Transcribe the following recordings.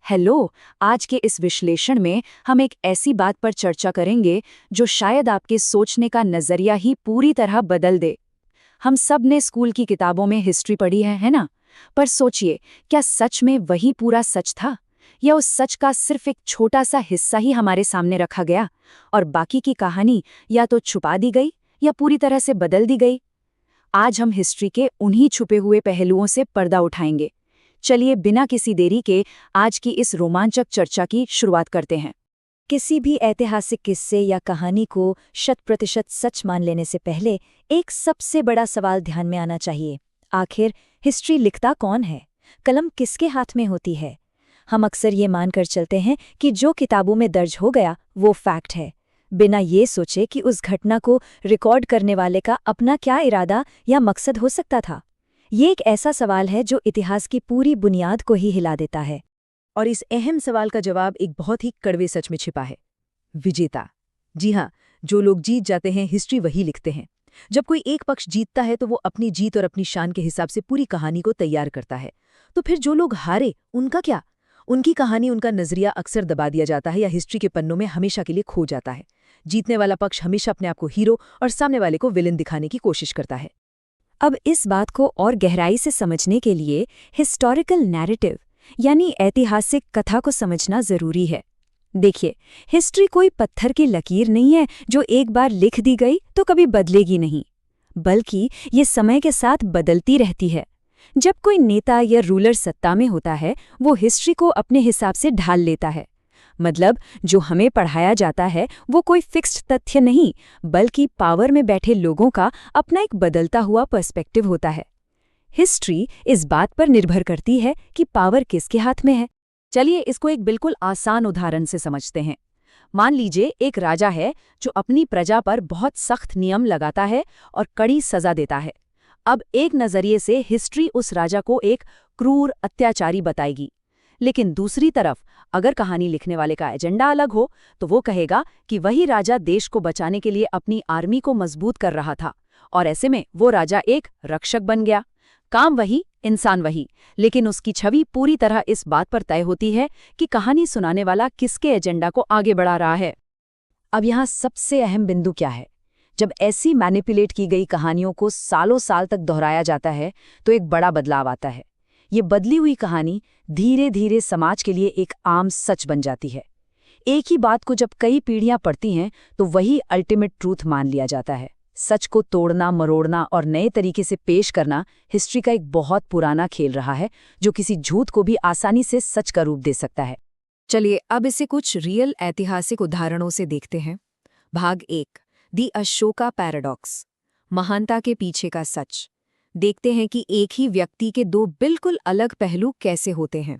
Hello. आज के इस विश्लेषण में हम एक ऐसी बात पर चर्चा करेंगे जो शायद आपके सोचने का नजरिया ही पूरी तरह बदल दे। हम सब ने स्कूल की किताबों में हिस्ट्री पढ़ी है ना? पर सोचिए, क्या सच में वही पूरा सच था, या उस सच का सिर्फ एक छोटा सा हिस्सा ही हमारे सामने रखा गया और बाकी की कहानी या तो छुपा दी गई या पूरी तरह से बदल दी गई? आज हम हिस्ट्री के उन्हीं छुपे हुए पहलुओं से पर्दा उठाएंगे। चलिए बिना किसी देरी के आज की इस रोमांचक चर्चा की शुरुआत करते हैं। किसी भी ऐतिहासिक किस्से या कहानी को 100% सच मान लेने से पहले एक सबसे बड़ा सवाल ध्यान में आना चाहिए। आखिर हिस्ट्री लिखता कौन है? कलम किसके हाथ में होती है? हम अक्सर ये मानकर चलते हैं कि जो किताबों में दर्ज हो गया वो फैक्ट है, बिना ये सोचे कि उस घटना को रिकॉर्ड करने वाले का अपना क्या इरादा या मकसद हो सकता था। ये एक ऐसा सवाल है जो इतिहास की पूरी बुनियाद को ही हिला देता है। और इस अहम सवाल का जवाब एक बहुत ही कड़वे सच में छिपा है। विजेता। जी हाँ, जो लोग जीत जाते हैं हिस्ट्री वही लिखते हैं। जब कोई एक पक्ष जीतता है तो वो अपनी जीत और अपनी शान के हिसाब से पूरी कहानी को तैयार करता है। तो फिर जो लोग हारे, उनका क्या? उनकी कहानी, उनका नजरिया अक्सर दबा दिया जाता है या हिस्ट्री के पन्नों में हमेशा के लिए खो जाता है। जीतने वाला पक्ष हमेशा अपने आप को हीरो और सामने वाले को विलेन दिखाने की कोशिश करता है। अब इस बात को और गहराई से समझने के लिए हिस्टोरिकल नैरेटिव यानी ऐतिहासिक कथा को समझना जरूरी है। देखिए, हिस्ट्री कोई पत्थर की लकीर नहीं है जो एक बार लिख दी गई तो कभी बदलेगी नहीं, बल्कि ये समय के साथ बदलती रहती है। जब कोई नेता या रूलर सत्ता में होता है, वो हिस्ट्री को अपने हिसाब से ढाल लेता है। मतलब जो हमें पढ़ाया जाता है वो कोई फिक्स्ड तथ्य नहीं, बल्कि पावर में बैठे लोगों का अपना एक बदलता हुआ पर्सपेक्टिव होता है। हिस्ट्री इस बात पर निर्भर करती है कि पावर किसके हाथ में है। चलिए इसको एक बिल्कुल आसान उदाहरण से समझते हैं। मान लीजिए एक राजा है जो अपनी प्रजा पर बहुत सख्त नियम लगाता है और कड़ी सजा देता है। अब एक नजरिए से हिस्ट्री उस राजा को एक क्रूर अत्याचारी बताएगी, लेकिन दूसरी तरफ अगर कहानी लिखने वाले का एजेंडा अलग हो तो वो कहेगा कि वही राजा देश को बचाने के लिए अपनी आर्मी को मजबूत कर रहा था और ऐसे में वो राजा एक रक्षक बन गया। काम वही, इंसान वही, लेकिन उसकी छवि पूरी तरह इस बात पर तय होती है कि कहानी सुनाने वाला किसके एजेंडा को आगे बढ़ा रहा है। अब यहाँ सबसे अहम बिंदु क्या है? जब ऐसी मैनिपुलेट की गई कहानियों को सालों साल तक दोहराया जाता है तो एक बड़ा बदलाव आता है। ये बदली हुई कहानी धीरे धीरे समाज के लिए एक आम सच बन जाती है। एक ही बात को जब कई पीढ़ियां पढ़ती हैं तो वही अल्टीमेट ट्रूथ मान लिया जाता है। सच को तोड़ना, मरोड़ना और नए तरीके से पेश करना हिस्ट्री का एक बहुत पुराना खेल रहा है, जो किसी झूठ को भी आसानी से सच का रूप दे सकता है। चलिए अब इसे कुछ रियल ऐतिहासिक उदाहरणों से देखते हैं। भाग 1, दी अशोका पैराडॉक्स, महानता के पीछे का सच। देखते हैं कि एक ही व्यक्ति के दो बिल्कुल अलग पहलू कैसे होते हैं।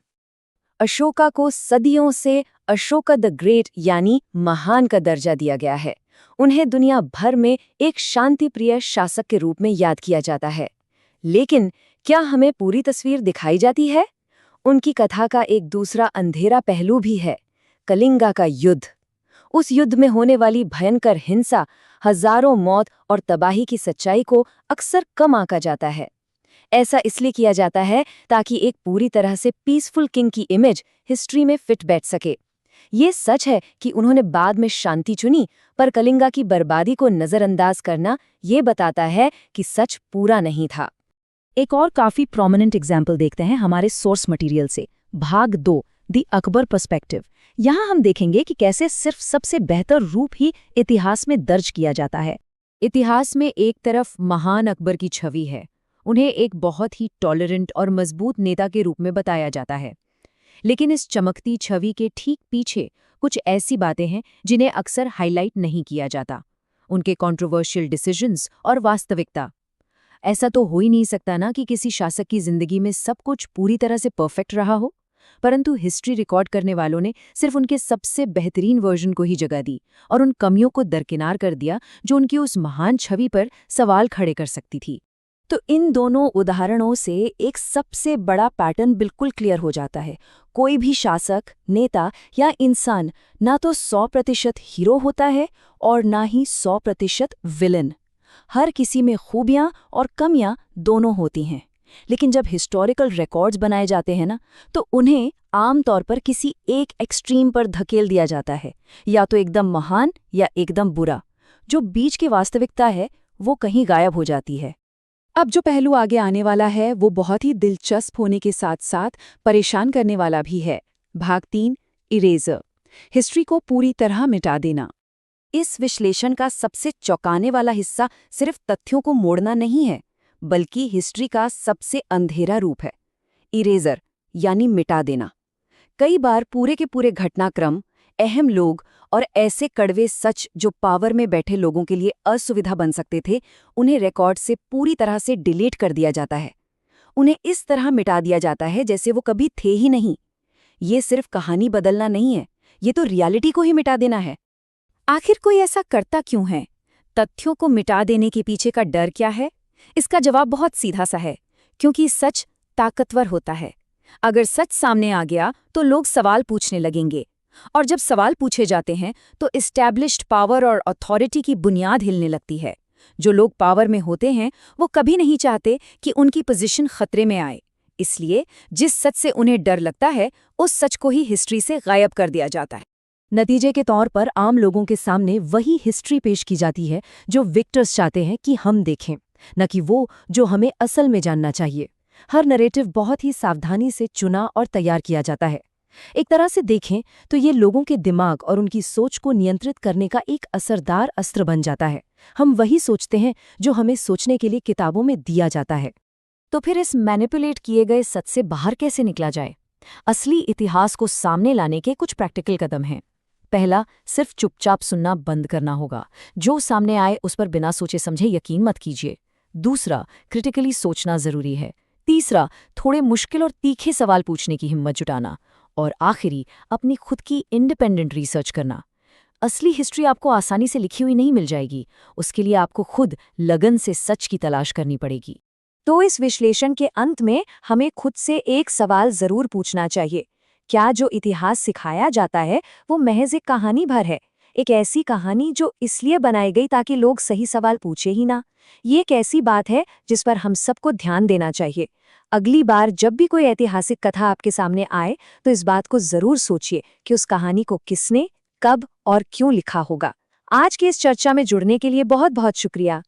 अशोका को सदियों से अशोका द ग्रेट यानी महान का दर्जा दिया गया है। उन्हें दुनिया भर में एक शांतिप्रिय शासक के रूप में याद किया जाता है, लेकिन क्या हमें पूरी तस्वीर दिखाई जाती है? उनकी कथा का एक दूसरा अंधेरा पहलू भी है, कलिंगा का युद्ध। उस युद्ध में होने वाली भयंकर हिंसा, हजारों मौत और तबाही की सच्चाई को अक्सर कम आंका जाता है। ऐसा इसलिए किया जाता है ताकि एक पूरी तरह से पीसफुल किंग की इमेज हिस्ट्री में फिट बैठ सके। ये सच है कि उन्होंने बाद में शांति चुनी, पर कलिंगा की बर्बादी को नजरअंदाज करना ये बताता है कि सच पूरा नहीं था। एक और काफी प्रोमिनेंट एग्जाम्पल देखते हैं हमारे सोर्स मटेरियल से। भाग 2, दी अकबर पर्सपेक्टिव। यहाँ हम देखेंगे कि कैसे सिर्फ सबसे बेहतर रूप ही इतिहास में दर्ज किया जाता है। इतिहास में एक तरफ महान अकबर की छवि है, उन्हें एक बहुत ही टॉलरेंट और मजबूत नेता के रूप में बताया जाता है। लेकिन इस चमकती छवि के ठीक पीछे कुछ ऐसी बातें हैं जिन्हें अक्सर हाईलाइट नहीं किया जाता। उनके कंट्रोवर्शियल डिसीजंस और वास्तविकता। ऐसा तो हो ही नहीं सकता ना कि किसी शासक की जिंदगी में सब कुछ पूरी तरह से परफेक्ट रहा हो, परंतु हिस्ट्री रिकॉर्ड करने वालों ने सिर्फ उनके सबसे बेहतरीन वर्जन को ही जगह दी और उन कमियों को दरकिनार कर दिया जो उनकी उस महान छवि पर सवाल खड़े कर सकती थी। तो इन दोनों उदाहरणों से एक सबसे बड़ा पैटर्न बिल्कुल क्लियर हो जाता है। कोई भी शासक, नेता या इंसान ना तो 100% हीरो होता है और ना ही 100% विलन। हर किसी में खूबियां और कमियां दोनों होती हैं। लेकिन जब हिस्टोरिकल रिकॉर्ड्स बनाए जाते हैं ना, तो उन्हें आमतौर पर किसी एक एक्सट्रीम पर धकेल दिया जाता है, या तो एकदम महान या एकदम बुरा। जो बीच की वास्तविकता है वो कहीं गायब हो जाती है। अब जो पहलू आगे आने वाला है वो बहुत ही दिलचस्प होने के साथ साथ परेशान करने वाला भी है। भाग 3, इरेजर, हिस्ट्री को पूरी तरह मिटा देना। इस विश्लेषण का सबसे चौंकाने वाला हिस्सा सिर्फ तथ्यों को मोड़ना नहीं है, बल्कि हिस्ट्री का सबसे अंधेरा रूप है। इरेजर यानी मिटा देना। कई बार पूरे के पूरे घटनाक्रम, अहम लोग और ऐसे कड़वे सच जो पावर में बैठे लोगों के लिए असुविधा बन सकते थे, उन्हें रिकॉर्ड से पूरी तरह से डिलीट कर दिया जाता है। उन्हें इस तरह मिटा दिया जाता है जैसे वो कभी थे ही नहीं। ये सिर्फ कहानी बदलना नहीं है, ये तो रियलिटी को ही मिटा देना है। आखिर कोई ऐसा करता क्यों है? तथ्यों को मिटा देने के पीछे का डर क्या है? इसका जवाब बहुत सीधा सा है, क्योंकि सच ताकतवर होता है। अगर सच सामने आ गया तो लोग सवाल पूछने लगेंगे, और जब सवाल पूछे जाते हैं तो एस्टैब्लिश्ड पावर और अथॉरिटी की बुनियाद हिलने लगती है। जो लोग पावर में होते हैं वो कभी नहीं चाहते कि उनकी पोजीशन खतरे में आए, इसलिए जिस सच से उन्हें डर लगता है उस सच को ही हिस्ट्री से गायब कर दिया जाता है। नतीजे के तौर पर आम लोगों के सामने वही हिस्ट्री पेश की जाती है जो विक्टर्स चाहते हैं कि हम देखें, न कि वो जो हमें असल में जानना चाहिए। हर नरेटिव बहुत ही सावधानी से चुना और तैयार किया जाता है। एक तरह से देखें तो ये लोगों के दिमाग और उनकी सोच को नियंत्रित करने का एक असरदार अस्त्र बन जाता है। हम वही सोचते हैं जो हमें सोचने के लिए किताबों में दिया जाता है। तो फिर इस मैनिपुलेट किए गए सच से बाहर कैसे निकला जाए? असली इतिहास को सामने लाने के कुछ प्रैक्टिकल कदम हैं। पहला, सिर्फ चुपचाप सुनना बंद करना होगा। जो सामने आए उस पर बिना सोचे समझे यकीन मत कीजिए। दूसरा, क्रिटिकली सोचना जरूरी है। तीसरा, थोड़े मुश्किल और तीखे सवाल पूछने की हिम्मत जुटाना। और आखिरी, अपनी खुद की इंडिपेंडेंट रिसर्च करना। असली हिस्ट्री आपको आसानी से लिखी हुई नहीं मिल जाएगी, उसके लिए आपको खुद लगन से सच की तलाश करनी पड़ेगी। तो इस विश्लेषण के अंत में हमें खुद से एक सवाल जरूर पूछना चाहिए। क्या जो इतिहास सिखाया जाता है वो महज एक कहानी भर है? एक ऐसी कहानी जो इसलिए बनाई गई ताकि लोग सही सवाल पूछे ही ना? ये एक ऐसी बात है जिस पर हम सबको ध्यान देना चाहिए। अगली बार जब भी कोई ऐतिहासिक कथा आपके सामने आए तो इस बात को जरूर सोचिए कि उस कहानी को किसने, कब और क्यों लिखा होगा। आज की इस चर्चा में जुड़ने के लिए बहुत बहुत शुक्रिया।